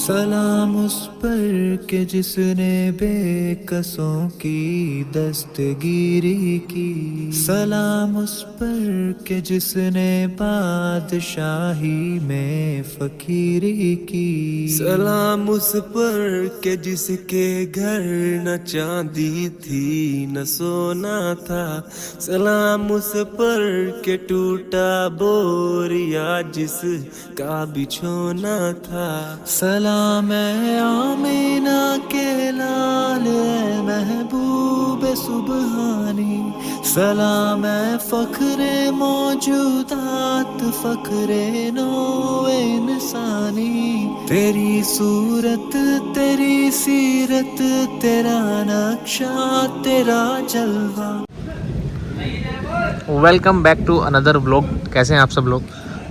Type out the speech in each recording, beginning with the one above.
सलाम उस पर के जिसने बेकसों की दस्तगीरी की। सलाम उस पर के जिसने बादशाही में फकीरी की। सलाम उस पर के जिसके घर न चांदी थी न सोना था। सलाम उस पर के टूटा बोरिया जिसका बिछोना था। सलाम है आमीना के लाल ए महबूब सुबहानी। सलाम है फख्रे मौजूदात फख्रे नो इंसानी। तेरी सूरत तेरी सीरत तेरा नक्शा तेरा जलवा। Welcome back to another vlog. कैसे हैं आप सब लोग।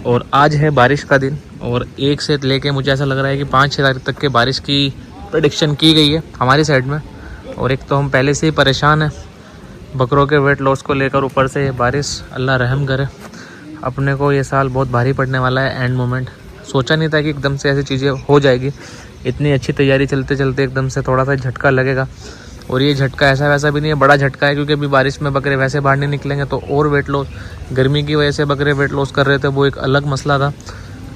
और आज है बारिश का दिन और 1 से लेके मुझे ऐसा लग रहा है कि 5-6 तारीख तक के बारिश की प्रेडिक्शन की गई है हमारी साइड में। और एक तो हम पहले से ही परेशान हैं बकरों के वेट लॉस को लेकर, ऊपर से ये बारिश। अल्लाह रहम करे। अपने को ये साल बहुत भारी पड़ने वाला है। एंड मोमेंट सोचा नहीं था कि एकदम से ऐसी चीज़ें हो जाएगी। इतनी अच्छी तैयारी चलते चलते एकदम से थोड़ा सा झटका लगेगा। और ये झटका ऐसा वैसा भी नहीं है, बड़ा झटका है, क्योंकि अभी बारिश में बकरे वैसे बाहर नहीं निकलेंगे तो और वेट लॉस। गर्मी की वजह से बकरे वेट लॉस कर रहे थे, वो एक अलग मसला था,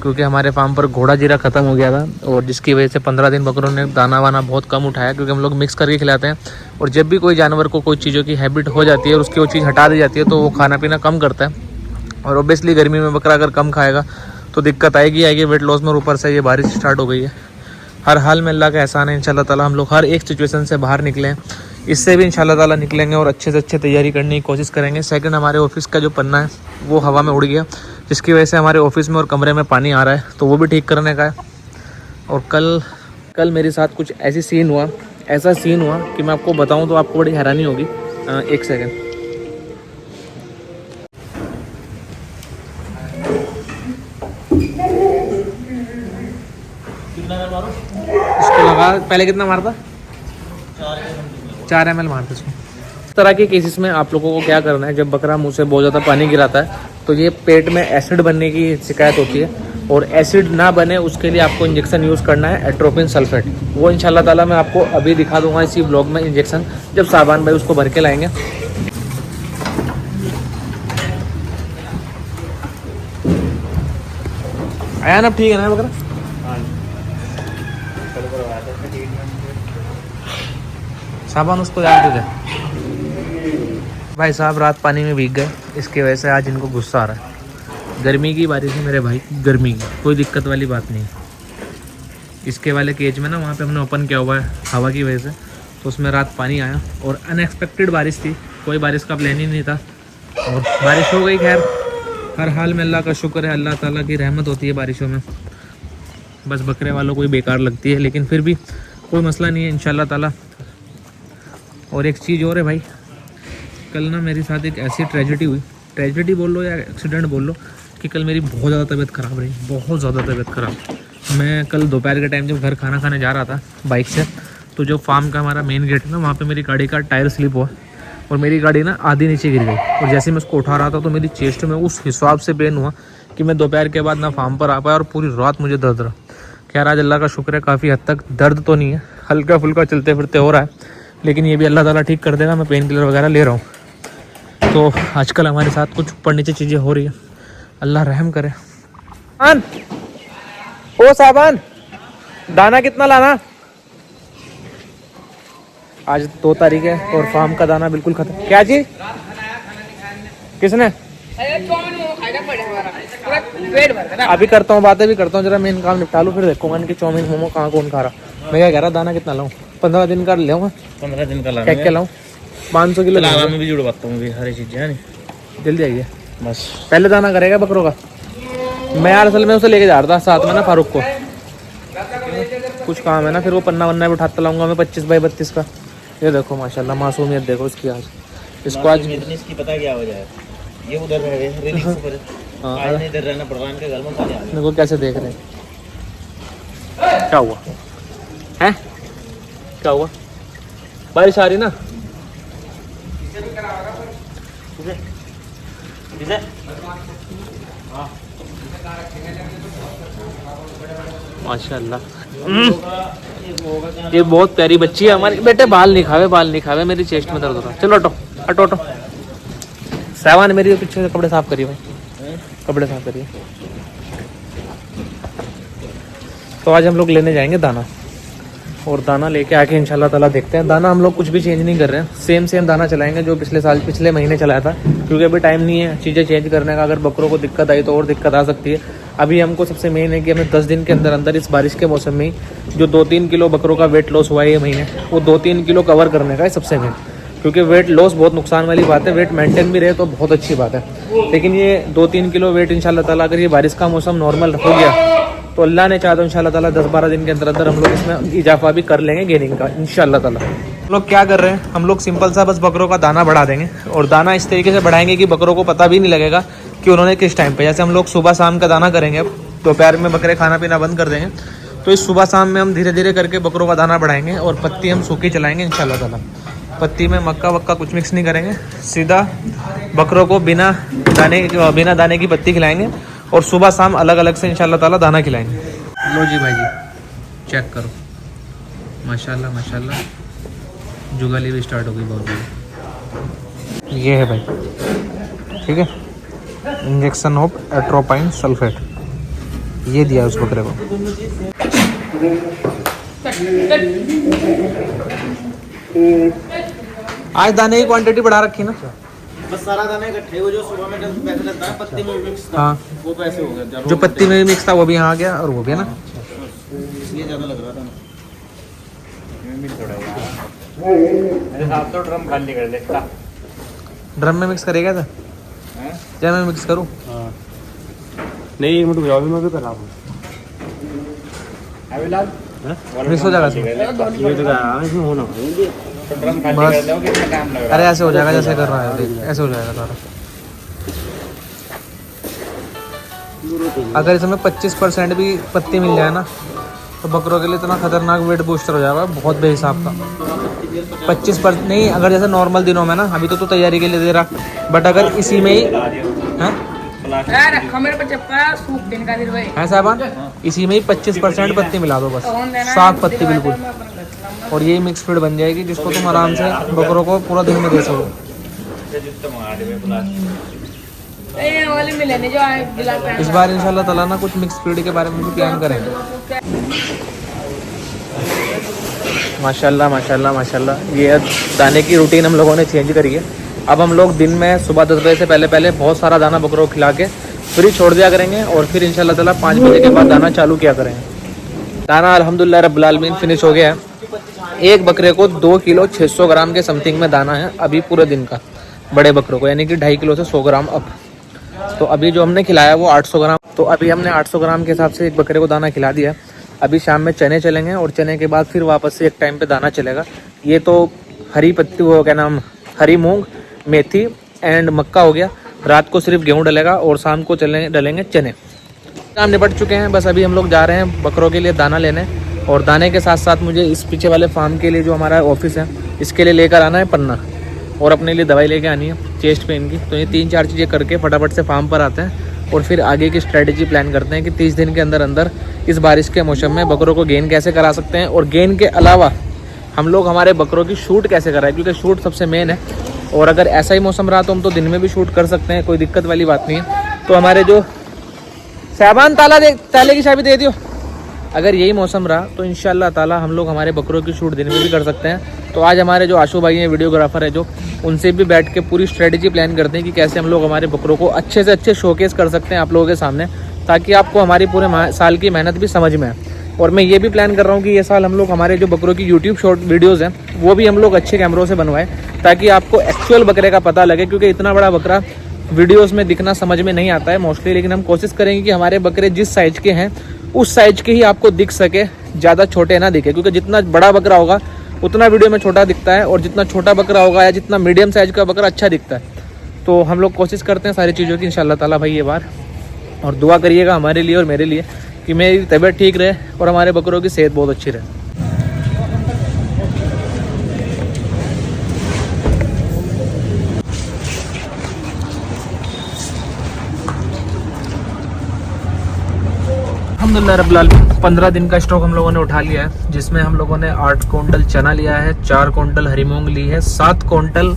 क्योंकि हमारे फार्म पर घोड़ा जीरा ख़त्म हो गया था और जिसकी वजह से 15 दिन बकरों ने दाना वाना बहुत कम उठाया, क्योंकि हम लोग मिक्स करके खिलाते हैं। और जब भी कोई जानवर को कोई चीज़ों की हैबिट हो जाती है और उसकी वो चीज़ हटा दी जाती है तो वो खाना पीना कम करता है। और ओबियसली गर्मी में बकरा अगर कम खाएगा तो दिक्कत आएगी वेट लॉस में। ऊपर से ये बारिश स्टार्ट हो गई है। हर हाल में अल्लाह का एहसान है। इंशाल्लाह ताला हम लोग हर एक सिचुएशन से बाहर निकले हैं, इससे भी इंशाल्लाह ताला निकलेंगे और अच्छे से अच्छे तैयारी करने की कोशिश करेंगे। सेकंड, हमारे ऑफिस का जो पन्ना है वो हवा में उड़ गया, जिसकी वजह से हमारे ऑफिस में और कमरे में पानी आ रहा है, तो वो भी ठीक करने का है। और कल मेरे साथ कुछ ऐसा सीन हुआ कि मैं आपको बताऊँ तो आपको बड़ी हैरानी होगी। एक सेकेंड। इसको लगा, पहले कितना मारता? 4 ml मारते इसको। इस तरह के केसेस में आप लोगों को क्या करना है, जब बकरा मुंह से बहुत ज़्यादा पानी गिराता है तो ये पेट में एसिड बनने की शिकायत होती है। और एसिड ना बने उसके लिए आपको इंजेक्शन यूज़ करना है, एट्रोपिन सल्फेट। वो इंशाल्लाह ताला मैं आपको अभी दिखा दूंगा इसी ब्लॉग में इंजेक्शन, जब साबान भाई उसको भर के लाएंगे। आया ना, ठीक है ना बकरा? साबान उसको डाल दे। भाई साहब रात पानी में भीग गए, इसकी वजह से आज इनको गुस्सा आ रहा है। गर्मी की बारिश है मेरे भाई, गर्मी की कोई दिक्कत वाली बात नहीं है। इसके वाले केज में ना, वहाँ पे हमने ओपन किया हुआ है हवा की वजह से, तो उसमें रात पानी आया और अनएक्सपेक्टेड बारिश थी। कोई बारिश का प्लान ही नहीं था और बारिश हो गई। खैर हर हाल में अल्लाह का शुक्र है, अल्लाह ताला की रहमत होती है बारिशों में। बस बकरे वालों को ही बेकार लगती है, लेकिन फिर भी कोई मसला नहीं है इंशाल्लाह ताला। और एक चीज़ और है भाई, कल ना मेरे साथ एक ऐसी ट्रेजेडी हुई, ट्रेजेडी बोल लो या एक्सीडेंट बोल लो, कि कल मेरी बहुत ज़्यादा तबीयत ख़राब रही, बहुत ज़्यादा तबीयत ख़राब। मैं कल दोपहर के टाइम जब घर खाना खाने जा रहा था बाइक से, तो जो फार्म का हमारा मेन गेट है ना, वहाँ पे मेरी गाड़ी का टायर स्लिप हुआ और मेरी गाड़ी ना आधी नीचे गिर गई। और जैसे मैं उसको उठा रहा था तो मेरी चेस्ट में उस हिसाब से पेन हुआ कि मैं दोपहर के बाद ना फार्म पर आ पाया और पूरी रात मुझे दर्द रहा। खैर आज अल्लाह का शुक्र है, काफ़ी हद तक दर्द तो नहीं है, हल्का फुल्का चलते फिरते हो रहा है, लेकिन ये भी अल्लाह ताला ठीक कर देगा। मैं पेन किलर वगैरह ले रहा हूँ। तो आजकल हमारे साथ कुछ ऊपर नीचे चीज़ें हो रही है, अल्लाह रहम करे। ओ साबान, दाना कितना लाना? आज 2 तारीख है और फार्म का दाना बिल्कुल खत्म। क्या जी? किसने? अभी करता हूँ, बातें भी करता हूँ, जरा मेन काम निपटा लूँ, फिर देखूंगा इनकी चाउमीन मोमो कहाँ कौन खा रहा। मैं क्या कह रहा, दाना कितना लाऊं? 15 दिन का ले आऊँगा। 15 दिन का लाऊंगा। क्या लाऊं? 500 किलो में भी जुड़वाता हूँ, हरी चीज़ें है नहीं। जल्दी आइए बस। पहले दाना करेगा बकरों का। मैं यार असल में उसे लेके जा रहा था साथ में ना, फारूक को कुछ काम है ना, फिर वो पन्ना वन्ना भी उठाता लाऊंगा मैं 25 बाई 32 का। ये देखो माशाल्लाह मासूमियत देखो इसकी आज। इसको आज इसकी पता क्या वजह है, ये उधर रह रहे हैं, आज नहीं इधर रहना पड़ रहा है, इनके घर में पानी आ गया। देखो कैसे देख रहे हैं। क्या हुआ है? क्या हुआ? बारिश आ रही ना? माशाल्लाह ये बहुत प्यारी बच्ची है हमारी। बेटे बाल नहीं खावे, मेरी चेस्ट में दर्द हो रहा है। चलो हटो हटो। सावन मेरी पीछे से कपड़े साफ करिए भाई, कपड़े साफ करिए। तो आज हम लोग लेने जाएंगे दाना, और दाना लेके आके इंशाल्लाह ताला देखते हैं। दाना हम लोग कुछ भी चेंज नहीं कर रहे हैं, सेम दाना चलाएंगे जो पिछले महीने चलाया था, क्योंकि अभी टाइम नहीं है चीज़ें चेंज करने का। अगर बकरों को दिक्कत आई तो और दिक्कत आ सकती है। अभी हमको सबसे मेन है कि हमें 10 दिन के अंदर अंदर इस बारिश के मौसम में ही जो 2-3 किलो बकरों का वेट लॉस हुआ है ये महीने, वो 2-3 किलो कवर करने का है सबसे मेन। क्योंकि वेट लॉस बहुत नुकसान वाली बात है, वेट मेंटेन भी रहे तो बहुत अच्छी बात है। लेकिन ये 2-3 किलो वेट इंशाल्लाह ताला अगर ये बारिश का मौसम नॉर्मल हो गया तो अल्लाह ने चाहा तो इंशाल्लाह ताला 10-12 दिन के अंदर अंदर हम लोग इसमें इजाफा भी कर लेंगे गेनिंग का इंशाल्लाह ताला। हम लोग क्या कर रहे हैं, हम लोग सिंपल सा बस बकरों का दाना बढ़ा देंगे, और दाना इस तरीके से बढ़ाएंगे कि बकरों को पता भी नहीं लगेगा कि उन्होंने किस टाइम पे, जैसे हम लोग सुबह शाम का दाना करेंगे, अब दोपहर में बकरे खाना पीना बंद कर देंगे, तो इस सुबह शाम में हम धीरे धीरे करके बकरों का दाना बढ़ाएंगे, और पत्ती हम सूखी चलाएंगे इंशाल्लाह ताला। पत्ती में मक्का वक्का कुछ मिक्स नहीं करेंगे, सीधा बकरों को बिना दाने की पत्ती खिलाएंगे, और सुबह शाम अलग अलग से इंशाल्लाह ताला दाना खिलाएंगे। लो जी भाई जी, चेक करो, माशाल्लाह माशाल्लाह, जुगाली भी स्टार्ट हो गई बहुत बड़ी। ये है भाई, ठीक है, इंजेक्शन ऑफ एट्रोपाइन सल्फेट, ये दिया उस बकरे को। आज दाने की क्वांटिटी बढ़ा रखी ना, बस सारा दाना इकट्ठे हो जो सुबह में जब पैसे लगता है पत्ती में मिक्स था, हाँ वो पैसे हो गया। जो पत्ती में भी मिक्स था वो भी यहाँ आ गया, और वो भी है ना, इसलिए ज़्यादा लग रहा था ना। ड्रम में मिक्स करेगा था, क्या मैं मिक्स करूँ? नहीं एक मिनट जाओ, मैं भी कर रहा हूँ। मिक्स हो जाएगा इसमें? बस अरे ऐसे हो जाएगा जैसे कर रहा है, देख ऐसे हो जाएगा सारा। अगर इसमें 25% भी पत्ती मिल जाए ना तो बकरों के लिए इतना खतरनाक वेट बूस्टर हो जाएगा, बहुत बेहिसाब का। 25% नहीं, अगर जैसे नॉर्मल दिनों में ना, अभी तो तैयारी के लिए दे रहा, बट अगर इसी में ही है साहबान, इसी में ही 25% पत्ती मिला दो, बस साफ पत्ती बिल्कुल, और यही मिक्स फीड बन जाएगी जिसको तुम आराम से बकरों को पूरा दिन में दे सको। इस बार इंशाल्लाह ताला ना कुछ मिक्स फीड के बारे में भी प्लान करेंगे। माशाल्लाह माशाल्लाह माशाल्लाह, ये दाने की रूटीन हम लोगों ने चेंज करी है। अब हम लोग दिन में सुबह 10 बजे से पहले बहुत सारा दाना बकरों को खिला के फिर छोड़ दिया करेंगे, और फिर इंशाल्लाह ताला 5 बजे के बाद दाना चालू किया करेंगे। दाना अल्हम्दुलिल्लाह रब्बिल आलमीन फिनिश हो गया है। एक बकरे को 2 किलो 600 ग्राम के समथिंग में दाना है अभी पूरे दिन का, बड़े बकरों को, यानी कि 2.5 किलो से 100 ग्राम अप। तो अभी जो हमने खिलाया वो 800 ग्राम, तो अभी हमने 800 ग्राम के हिसाब से एक बकरे को दाना खिला दिया। अभी शाम में चने चलेंगे, और चने के बाद फिर वापस से एक टाइम पे दाना चलेगा। ये तो हरी पत्ती, वो क्या नाम, हरी मूंग, मेथी एंड मक्का हो गया। रात को सिर्फ गेहूँ डलेगा, और शाम को डलेंगे चने। काम निपट चुके हैं, बस अभी हम लोग जा रहे हैं बकरों के लिए दाना लेने, और दाने के साथ साथ मुझे इस पीछे वाले फार्म के लिए जो हमारा ऑफिस है इसके लिए लेकर आना है पन्ना, और अपने लिए दवाई लेके आनी है चेस्ट पेन की। तो ये 3-4 चीज़ें करके फटाफट से फार्म पर आते हैं, और फिर आगे की स्ट्रेटजी प्लान करते हैं कि 30 दिन के अंदर अंदर इस बारिश के मौसम में बकरों को गेन कैसे करा सकते हैं, और गेन के अलावा हम लोग हमारे बकरों की शूट कैसे कराएं, क्योंकि शूट सबसे मेन है। और अगर ऐसा ही मौसम रहा तो हम तो दिन में भी शूट कर सकते हैं, कोई दिक्कत वाली बात नहीं है। तो हमारे जो साहबान ताले की चाबी दे दियो, अगर यही मौसम रहा तो इंशाल्लाह ताला हम लोग हमारे बकरों की शूट दिन में भी कर सकते हैं। तो आज हमारे जो आशू भाई हैं, वीडियोग्राफर है जो, उनसे भी बैठ के पूरी स्ट्रेटजी प्लान करते हैं कि कैसे हम लोग हमारे बकरों को अच्छे से अच्छे शोकेस कर सकते हैं आप लोगों के सामने, ताकि आपको हमारी पूरे साल की मेहनत भी समझ में आए। और मैं ये भी प्लान कर रहा हूँ कि ये साल हम लोग हमारे जो बकरों की यूट्यूब शॉर्ट वीडियोज़ हैं वो भी हम लोग अच्छे कैमरों से बनवाएं, ताकि आपको एक्चुअल बकरे का पता लगे। क्योंकि इतना बड़ा बकरा वीडियोस में दिखना समझ में नहीं आता है मोस्टली, लेकिन हम कोशिश करेंगे कि हमारे बकरे जिस साइज के हैं उस साइज के ही आपको दिख सके, ज़्यादा छोटे ना दिखे। क्योंकि जितना बड़ा बकरा होगा उतना वीडियो में छोटा दिखता है, और जितना छोटा बकरा होगा या जितना मीडियम साइज का बकरा अच्छा दिखता है। तो हम लोग कोशिश करते हैं सारी चीज़ों की इंशाल्लाह ताला भाई ये बार, और दुआ करिएगा हमारे लिए और मेरे लिए कि मेरी तबीयत ठीक रहे और हमारे बकरों की सेहत बहुत अच्छी रहे। अल्हम्दुलिल्लाह रब्बिल आलमीन 15 दिन का स्टॉक हम लोगों ने उठा लिया है, जिसमें हम लोगों ने 8 क्विंटल चना लिया है, 4 क्विंटल हरी मूंग ली है, 7 क्विंटल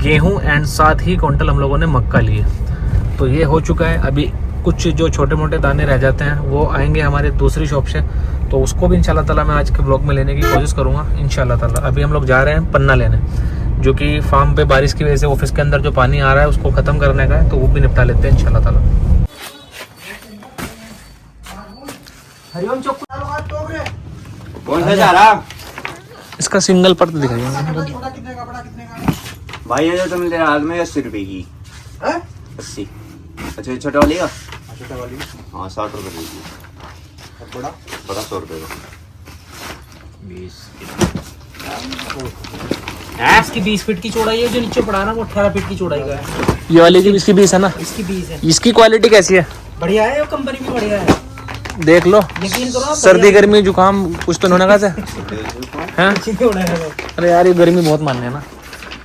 गेहूं एंड 7 ही क्विंटल हम लोगों ने मक्का ली है। तो ये हो चुका है। अभी कुछ जो छोटे मोटे दाने रह जाते हैं वो आएंगे हमारे दूसरी शॉप से, तो उसको भी इंशाल्लाह ताला मैं आज के ब्लॉग में लेने की कोशिश करूँगा इंशाल्लाह ताला। अभी हम लोग जा रहे हैं पन्ना लेने, जो कि फार्म पे बारिश की वजह से ऑफिस के अंदर जो पानी आ रहा है उसको ख़त्म करने का है, तो वो भी निपटा लेते हैं इंशाल्लाह ताला। हरिओम चौक कौन सा जा रहा? इसका सिंगल पर्द दिखाइए भाई ये जो तुम ले हाथ में 80 रुपए की 80। अच्छा ये छोटा वाली का? छोटा वाली हाँ 60 रुपए की। बड़ा बड़ा 100 रुपए का। 20 इसकी 20 फीट की चौड़ाई है, जो नीचे पड़ा ना वो 18 फीट की चौड़ाई का है। ये वाली की इसकी 20 है ना? इसकी 20 है। इसकी क्वालिटी कैसी है? बढ़िया है, कंपनी भी बढ़िया है, देख लो। यकीन करो आप। सर्दी गर्मी जुकाम कुछ तो होने का है? बढ़िया। अरे यार ये गर्मी बहुत मानने है ना।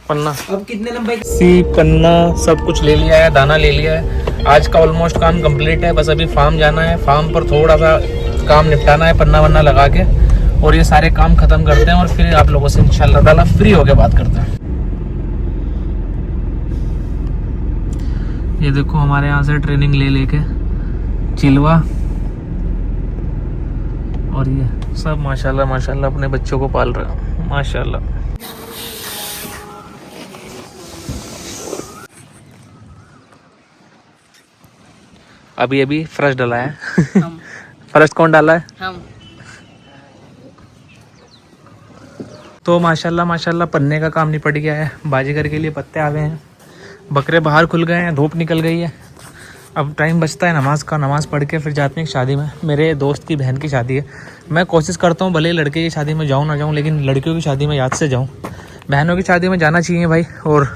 पन्ना अब कितने लंबाई सी पन्ना सब कुछ ले लिया है, दाना ले लिया है। आज का ऑलमोस्ट काम कंप्लीट है, बस अभी फार्म जाना है, फार्म पर थोड़ा सा काम निपटाना है पन्ना वन्ना लगा के, और ये सारे काम खत्म करते हैं और फिर आप लोगों से इंशाल्लाह ताला फ्री होके बात करते हैं। ये देखो हमारे यहाँ से ट्रेनिंग ले लेके चिलवा, और ये सब माशाल्लाह माशाल्लाह अपने बच्चों को पाल रहे हैं माशाल्लाह। अभी अभी फ्रेश डाला है। फ्रेश कौन डाला है? हम। तो माशाल्लाह माशाल्लाह पन्ने का काम निपट गया है, बाजीगर के लिए पत्ते आ गए हैं, बकरे बाहर खुल गए हैं, धूप निकल गई है। अब टाइम बचता है नमाज का, नमाज पढ़ के फिर जाते हैं एक शादी में। मेरे दोस्त की बहन की शादी है। मैं कोशिश करता हूँ भले लड़के की शादी में जाऊँ ना जाऊँ, लेकिन लड़कियों की शादी में याद से जाऊँ। बहनों की शादी में जाना चाहिए भाई। और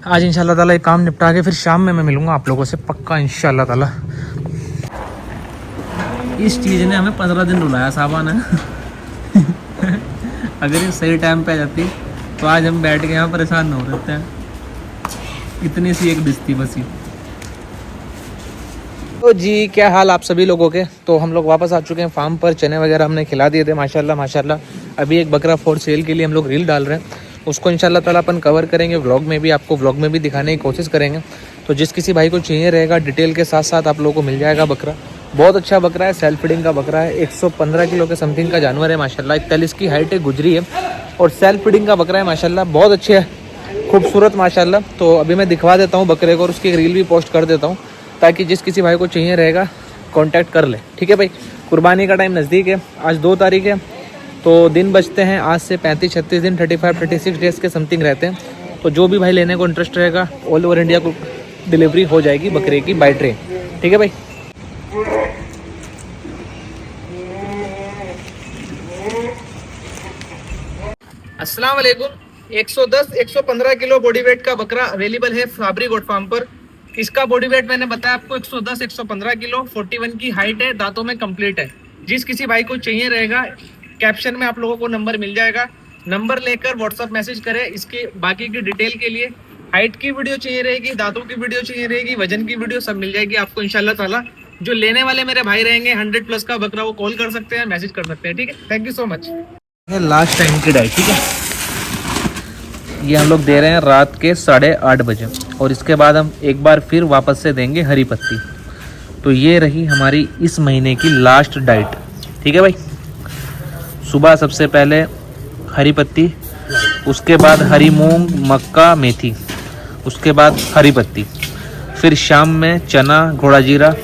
आज इंशाल्लाह ताला एक काम निपटा के फिर शाम में मैं मिलूँगा आप लोगों से पक्का इंशाल्लाह ताला। इस चीज़ ने हमें 15 दिन रुलाया साहबान है। अगर ये सही टाइम पे आ जाती तो आज हम बैठ के यहाँ परेशान न हो रहते हैं। इतनी सी एक डिश थी बस ये। तो जी क्या हाल आप सभी लोगों के। तो हम लोग वापस आ चुके हैं फार्म पर, चने वगैरह हमने खिला दिए थे माशाल्लाह माशाल्लाह। अभी एक बकरा फॉर सेल के लिए हम लोग रील डाल रहे हैं, उसको इंशाल्लाह ताला अपन कवर करेंगे व्लॉग में भी, आपको व्लॉग में भी दिखाने की कोशिश करेंगे। तो जिस किसी भाई को चाहिए रहेगा डिटेल के साथ साथ आप लोगों को मिल जाएगा बकरा। बहुत अच्छा बकरा है, सेल्फ फीडिंग का बकरा है, 115 किलो के समथिंग का जानवर है माशाल्लाह, 41 की हाइट है, गुजरी है और सेल्फ फीडिंग का बकरा है माशाल्लाह। बहुत अच्छे है, खूबसूरत माशाल्लाह। तो अभी मैं दिखवा देता हूँ बकरे को और उसकी रील भी पोस्ट कर देता हूँ, ताकि जिस किसी भाई को चाहिए रहेगा कांटेक्ट कर ले। ठीक है भाई। कुर्बानी का टाइम नज़दीक है, आज 2 तारीख है, तो दिन बचते हैं आज से 35-36 दिन, 35-36 डेज़ के समथिंग रहते हैं। तो जो भी भाई लेने को इंटरेस्ट रहेगा ऑल ओवर इंडिया को डिलीवरी हो जाएगी बकरे की बाई ट्रेन। ठीक है भाई। अस्सलाम वालेकुम। 110-115 किलो बॉडी वेट का बकरा अवेलेबल है फाबरी गोट फार्म पर। इसका बॉडी वेट मैंने बताया आपको 110-115 किलो, 41 की हाइट है, दांतों में कंप्लीट है। जिस किसी भाई को चाहिए रहेगा कैप्शन में आप लोगों को नंबर मिल जाएगा, नंबर लेकर व्हाट्सअप मैसेज करें। इसके बाकी की डिटेल के लिए हाइट की वीडियो चाहिए रहेगी, दांतों की वीडियो चाहिए रहेगी, वजन की वीडियो सब मिल जाएगी आपको इंशाल्लाह ताला। जो लेने वाले मेरे भाई रहेंगे 100+ का बकरा, वो कॉल कर सकते हैं, मैसेज कर सकते हैं। ठीक है, thank you so much. Last time की डाइट, ठीक है, ये हम लोग दे रहे हैं रात के 8:30 बजे, और इसके बाद हम एक बार फिर वापस से देंगे हरी पत्ती। तो ये रही हमारी इस महीने की लास्ट डाइट। ठीक है भाई। सुबह सबसे पहले हरी पत्ती, उसके बाद हरी मूंग, मक्का, मेथी, उसके बाद हरी पत्ती, फिर शाम में चना, घोड़ा जीरा,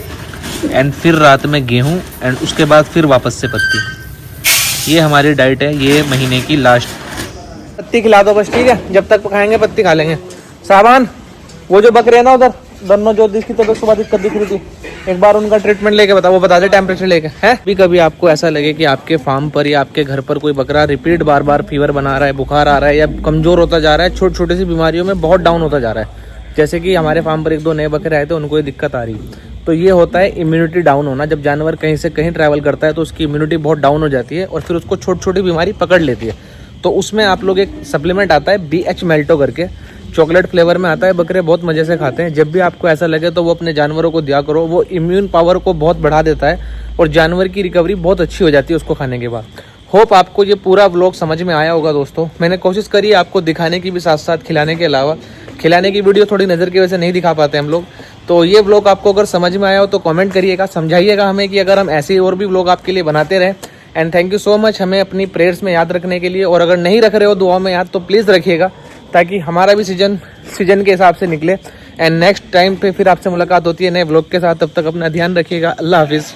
एंड फिर रात में गेहूं, एंड उसके बाद फिर वापस से पत्ती। ये हमारी डाइट है ये महीने की लास्ट। पत्ती खिला दो बस, ठीक है, जब तक खाएंगे पत्ती खा लेंगे। साहबान वो जो बकरे हैं ना उधर दोनों, जो जिसकी तबीयत सुबह दिक्कत दिख रही थी, एक बार उनका ट्रीटमेंट लेके बताओ, वो बता दे टेम्परेचर लेके है। भी कभी आपको ऐसा लगे कि आपके फार्म पर या आपके घर पर कोई बकरा रिपीट बार बार फीवर बना रहा है, बुखार आ रहा है, या कमजोर होता जा रहा है, छोटी छोटी सी बीमारियों में बहुत डाउन होता जा रहा है, जैसे कि हमारे फार्म पर 1-2 नए बकरे आए थे, उनको ये दिक्कत आ रही, तो ये होता है इम्यूनिटी डाउन होना। जब जानवर कहीं से कहीं ट्रैवल करता है तो उसकी इम्यूनिटी बहुत डाउन हो जाती है और फिर उसको छोटी छोटी बीमारी पकड़ लेती है। तो उसमें आप लोग एक सप्लीमेंट आता है BH मेल्टो करके, चॉकलेट फ्लेवर में आता है, बकरे बहुत मज़े से खाते हैं। जब भी आपको ऐसा लगे तो वो अपने जानवरों को दिया करो, वो इम्यून पावर को बहुत बढ़ा देता है और जानवर की रिकवरी बहुत अच्छी हो जाती है उसको खाने के बाद। होप आपको ये पूरा व्लॉग समझ में आया होगा दोस्तों। मैंने कोशिश करी आपको दिखाने की भी, साथ साथ खिलाने के अलावा। खिलाने की वीडियो थोड़ी नज़र की वजह से नहीं दिखा पाते हम लोग। तो ये व्लॉग आपको अगर समझ में आया हो तो कमेंट करिएगा, समझाइएगा हमें कि अगर हम ऐसे और भी व्लॉग आपके लिए बनाते रहें। And thank you so much हमें अपनी प्रेयर्स में याद रखने के लिए। और अगर नहीं रख रहे हो दुआ में याद तो प्लीज़ रखिएगा, ताकि हमारा भी सीजन के हिसाब से निकले। एंड नेक्स्ट टाइम पे फिर आपसे मुलाकात होती है नए व्लॉग के साथ। तब तक अपना ध्यान रखिएगा। अल्लाह हाफिज़।